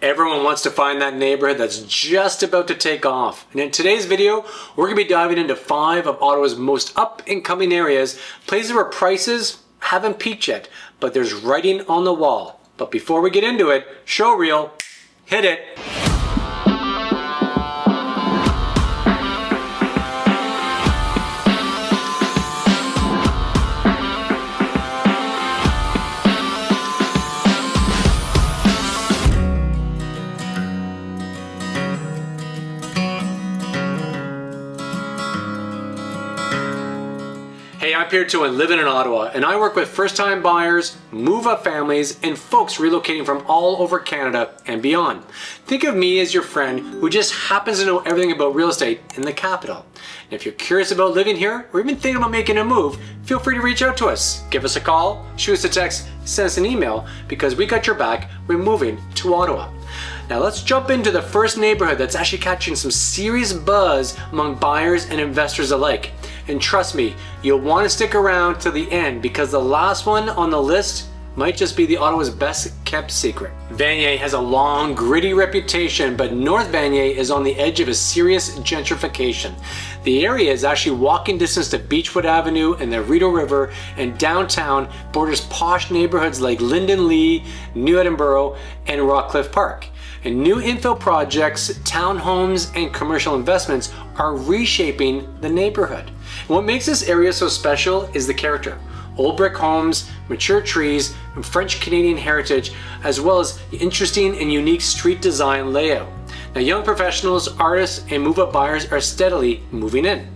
Everyone wants to find that neighborhood that's just about to take off. And in today's video, we're going to be diving into 5 of Ottawa's most up-and-coming areas, places where prices haven't peaked yet, but there's writing on the wall. But before we get into it, show reel, hit it. Hey, I'm Pierre Too and living in Ottawa, and I work with first-time buyers, move-up families, and folks relocating from all over Canada and beyond. Think of me as your friend who just happens to know everything about real estate in the capital. And if you're curious about living here or even thinking about making a move, feel free to reach out to us. Give us a call, shoot us a text, send us an email, because we got your back. We're moving to Ottawa. Now let's jump into the first neighborhood that's actually catching some serious buzz among buyers and investors alike. And trust me, you'll want to stick around to the end because the last one on the list might just be the Ottawa's best kept secret. Vanier has a long, gritty reputation, but North Vanier is on the edge of a serious gentrification. The area is actually walking distance to Beechwood Avenue and the Rideau River, and downtown borders posh neighborhoods like Linden Lee, New Edinburgh, and Rockcliffe Park. And new infill projects, townhomes, and commercial investments are reshaping the neighborhood. And what makes this area so special is the character. Old brick homes, mature trees, and French-Canadian heritage, as well as interesting and unique street design layout. Now, young professionals, artists, and move-up buyers are steadily moving in.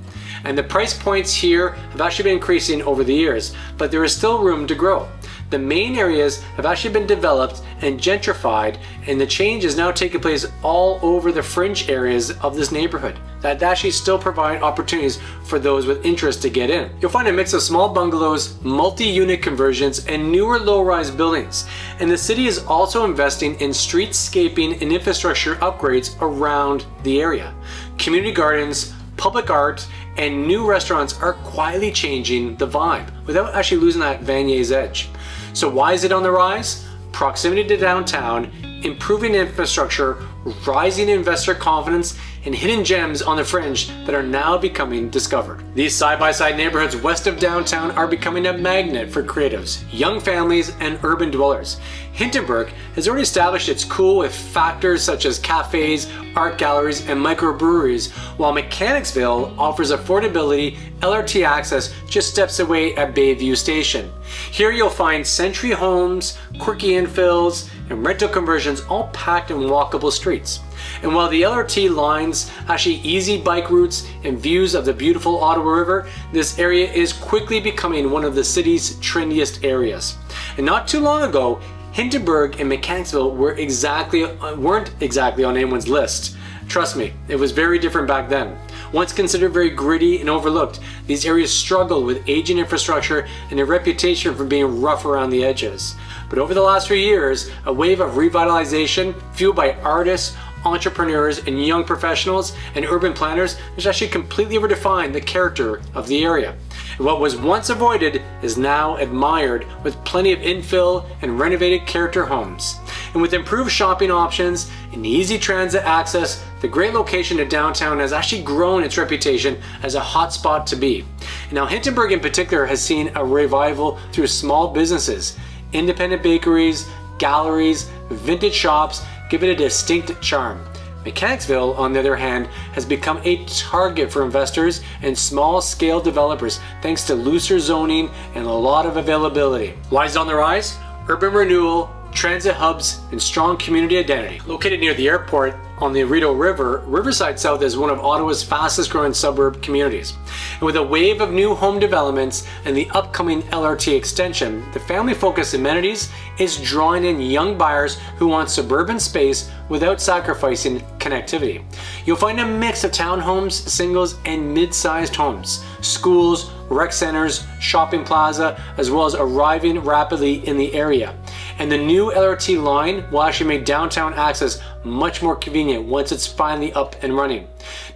And the price points here have actually been increasing over the years, but there is still room to grow. The main areas have actually been developed and gentrified, and the change is now taking place all over the fringe areas of this neighborhood that actually still provide opportunities for those with interest to get in. You'll find a mix of small bungalows, multi-unit conversions, and newer low-rise buildings. And the city is also investing in streetscaping and infrastructure upgrades around the area. Community gardens, public art, and new restaurants are quietly changing the vibe without actually losing that Vanier's edge. So why is it on the rise? Proximity to downtown, improving infrastructure, rising investor confidence, and hidden gems on the fringe that are now becoming discovered. These side-by-side neighborhoods west of downtown are becoming a magnet for creatives, young families, and urban dwellers. Hintonburg has already established its cool with factors such as cafes, art galleries, and microbreweries, while Mechanicsville offers affordability, LRT access just steps away at Bayview Station. Here you'll find century homes, quirky infills, and rental conversions all packed in walkable streets. And while the LRT lines actually easy bike routes and views of the beautiful Ottawa River, this area is quickly becoming one of the city's trendiest areas. And not too long ago, Hintonburg and Mechanicsville weren't exactly on anyone's list. Trust me, it was very different back then. Once considered very gritty and overlooked, these areas struggled with aging infrastructure and a reputation for being rough around the edges. But over the last few years, a wave of revitalization fueled by artists, entrepreneurs, and young professionals and urban planners has actually completely redefined the character of the area. And what was once avoided is now admired with plenty of infill and renovated character homes. And with improved shopping options and easy transit access, the great location to downtown has actually grown its reputation as a hot spot to be. And now Hintonburg in particular has seen a revival through small businesses, independent bakeries, galleries, vintage shops give it a distinct charm. Mechanicsville, on the other hand, has become a target for investors and small-scale developers thanks to looser zoning and a lot of availability. Why is it on the rise? Urban renewal, transit hubs, and strong community identity. Located near the airport on the Rideau River, Riverside South is one of Ottawa's fastest growing suburb communities. And with a wave of new home developments and the upcoming LRT extension, the family-focused amenities is drawing in young buyers who want suburban space without sacrificing connectivity. You'll find a mix of townhomes, singles, and mid-sized homes, schools, rec centers, shopping plaza, as well as arriving rapidly in the area. And the new LRT line will actually make downtown access much more convenient once it's finally up and running.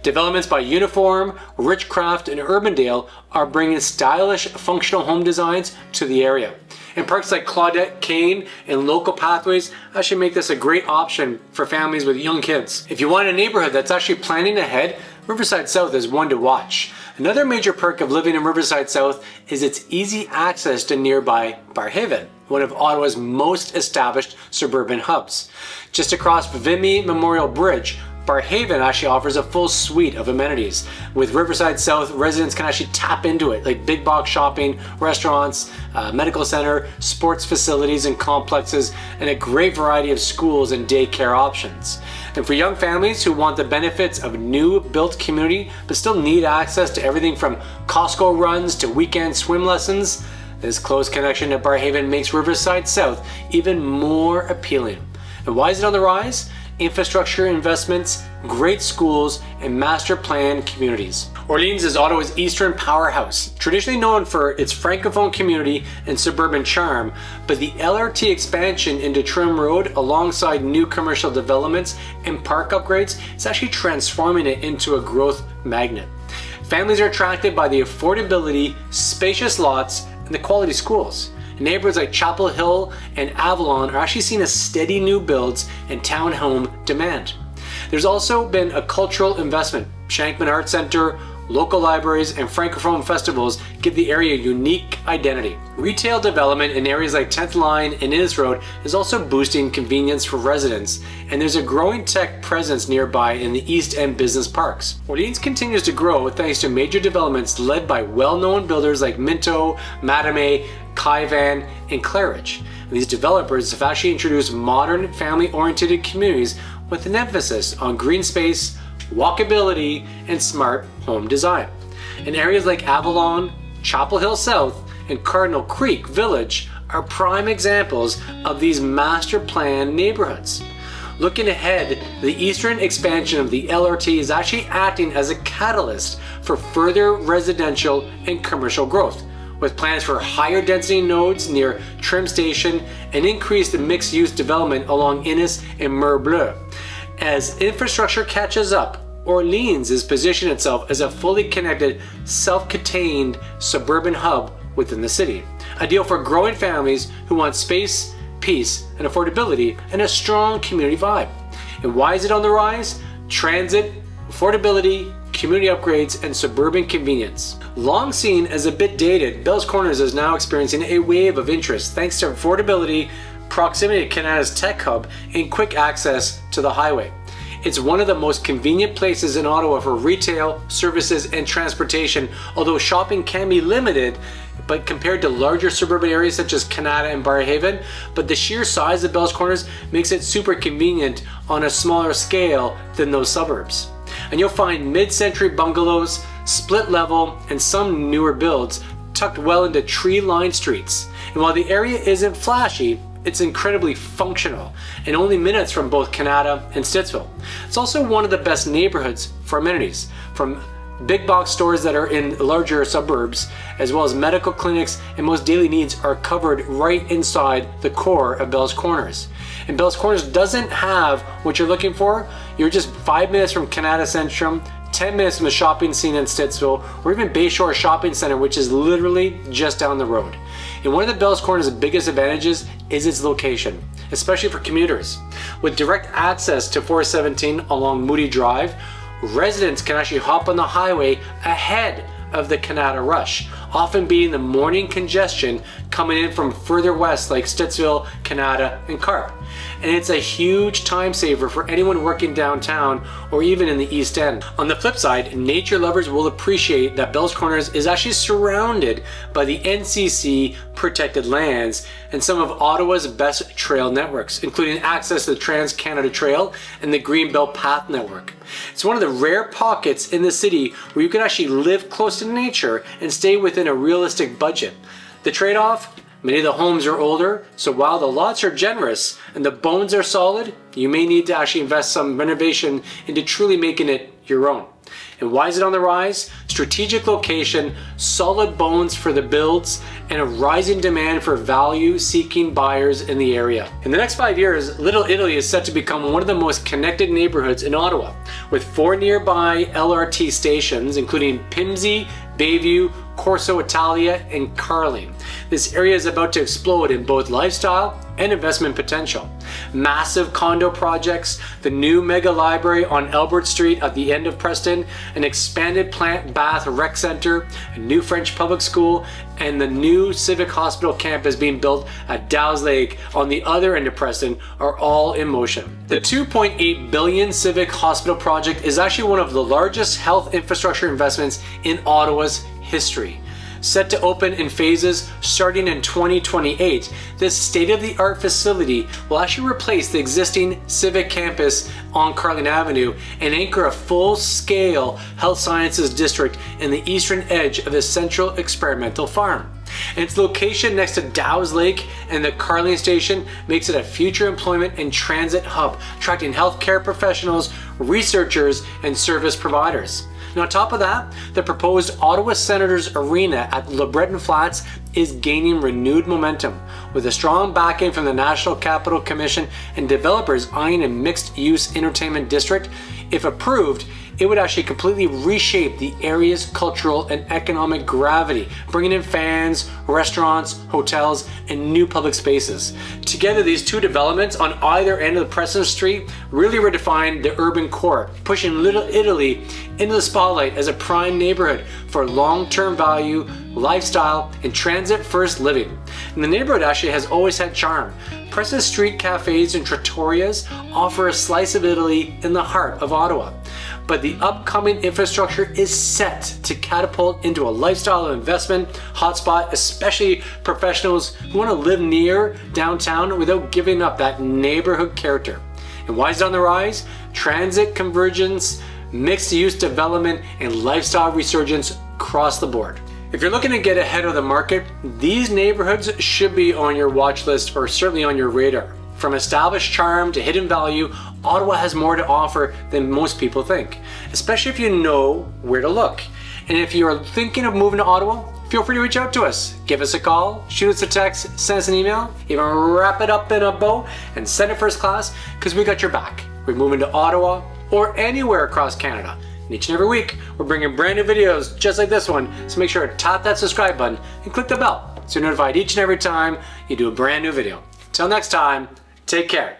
Developments by Uniform, Richcraft, and Urbandale are bringing stylish, functional home designs to the area. And parks like Claudette Kane and local pathways actually make this a great option for families with young kids. If you want a neighborhood that's actually planning ahead, Riverside South is one to watch. Another major perk of living in Riverside South is its easy access to nearby Barrhaven, one of Ottawa's most established suburban hubs. Just across Vimy Memorial Bridge, Barrhaven actually offers a full suite of amenities. With Riverside South, residents can actually tap into it, like big box shopping, restaurants, medical center, sports facilities and complexes, and a great variety of schools and daycare options. And for young families who want the benefits of new built community but still need access to everything from Costco runs to weekend swim lessons, this close connection to Barrhaven makes Riverside South even more appealing. And why is it on the rise? Infrastructure investments, great schools, and master planned communities. Orleans is Ottawa's eastern powerhouse, traditionally known for its francophone community and suburban charm, but the LRT expansion into Trim Road alongside new commercial developments and park upgrades is actually transforming it into a growth magnet. Families are attracted by the affordability, spacious lots, and the quality schools. Neighborhoods like Chapel Hill and Avalon are actually seeing a steady new builds and townhome demand. There's also been a cultural investment. Shankman Art Center, local libraries, and Francophone festivals give the area a unique identity. Retail development in areas like 10th Line and Innis Road is also boosting convenience for residents, and there's a growing tech presence nearby in the East End business parks. Orleans continues to grow thanks to major developments led by well-known builders like Minto, Mattamy, Kaivan, and Claridge. These developers have actually introduced modern, family-oriented communities with an emphasis on green space, walkability, and smart home design. In areas like Avalon, Chapel Hill South, and Cardinal Creek Village are prime examples of these master plan neighborhoods. Looking ahead, the eastern expansion of the LRT is actually acting as a catalyst for further residential and commercial growth, with plans for higher density nodes near Trim Station and increased mixed-use development along Innis and Mer Bleu. As infrastructure catches up, Orleans is positioning itself as a fully connected, self-contained suburban hub within the city. Ideal for growing families who want space, peace, and affordability, and a strong community vibe. And why is it on the rise? Transit, affordability, community upgrades, and suburban convenience. Long seen as a bit dated, Bell's Corners is now experiencing a wave of interest thanks to affordability, proximity to Canada's tech hub, and quick access to the highway. It's one of the most convenient places in Ottawa for retail, services, and transportation, although shopping can be limited but compared to larger suburban areas such as Canada and Barrhaven, but the sheer size of Bell's Corners makes it super convenient on a smaller scale than those suburbs. And you'll find mid-century bungalows, split level, and some newer builds tucked well into tree-lined streets. And while the area isn't flashy, it's incredibly functional and only minutes from both Canada and Stittsville. It's also one of the best neighborhoods for amenities, from big box stores that are in larger suburbs, as well as medical clinics, and most daily needs are covered right inside the core of Bell's Corners. And Bell's Corners doesn't have what you're looking for. You're just 5 minutes from Canada Centrum, 10 minutes from the shopping scene in Stittsville, or even Bayshore Shopping Center, which is literally just down the road. And one of the Bell's Corners' biggest advantages is its location, especially for commuters. With direct access to 417 along Moody Drive, residents can actually hop on the highway ahead of the Canada rush, often beating the morning congestion coming in from further west like Stittsville, Canada, and Carp. And it's a huge time saver for anyone working downtown or even in the East End. On the flip side, nature lovers will appreciate that Bell's Corners is actually surrounded by the NCC protected lands and some of Ottawa's best trail networks, including access to the Trans-Canada Trail and the Greenbelt Path Network. It's one of the rare pockets in the city where you can actually live close to nature and stay within a realistic budget. The trade-off? Many of the homes are older, so while the lots are generous and the bones are solid, you may need to actually invest some renovation into truly making it your own. And why is it on the rise? Strategic location, solid bones for the builds, and a rising demand for value-seeking buyers in the area. In the next 5 years, Little Italy is set to become one of the most connected neighborhoods in Ottawa, with 4 nearby LRT stations, including Pimsey, Bayview, Corso Italia, and Carling. this area is about to explode in both lifestyle and investment potential. Massive condo projects, the new mega library on Albert Street at the end of Preston, an expanded plant bath rec center, a new French public school, and the new civic hospital campus being built at Dow's Lake on the other end of Preston are all in motion. The $2.8 billion civic hospital project is actually one of the largest health infrastructure investments in Ottawa's history. Set to open in phases starting in 2028, this state-of-the-art facility will actually replace the existing civic campus on Carling Avenue and anchor a full-scale health sciences district in the eastern edge of the central experimental farm. And its location next to Dow's Lake and the Carling station makes it a future employment and transit hub, attracting healthcare professionals, researchers, and service providers. And on top of that, the proposed Ottawa Senators Arena at Le Breton Flats is gaining renewed momentum, with a strong backing from the National Capital Commission and developers eyeing a mixed-use entertainment district. If approved, it would actually completely reshape the area's cultural and economic gravity, bringing in fans, restaurants, hotels, and new public spaces. Together, these two developments on either end of the Preston Street really redefine the urban core, pushing Little Italy into the spotlight as a prime neighborhood for long-term value, lifestyle, and transit-first living. And the neighborhood actually has always had charm. Preston Street cafes and trattorias offer a slice of Italy in the heart of Ottawa. But the upcoming infrastructure is set to catapult into a lifestyle investment hotspot, especially professionals who want to live near downtown without giving up that neighborhood character. And why is it on the rise? Transit convergence, mixed-use development, and lifestyle resurgence across the board. If you're looking to get ahead of the market, these neighborhoods should be on your watch list or certainly on your radar. From established charm to hidden value, Ottawa has more to offer than most people think, especially if you know where to look. And if you're thinking of moving to Ottawa, feel free to reach out to us. Give us a call, shoot us a text, send us an email, even wrap it up in a bow and send it first class, because we got your back. We're moving to Ottawa or anywhere across Canada. And each and every week, we're bringing brand new videos just like this one, so make sure to tap that subscribe button and click the bell so you're notified each and every time you do a brand new video. Till next time, take care.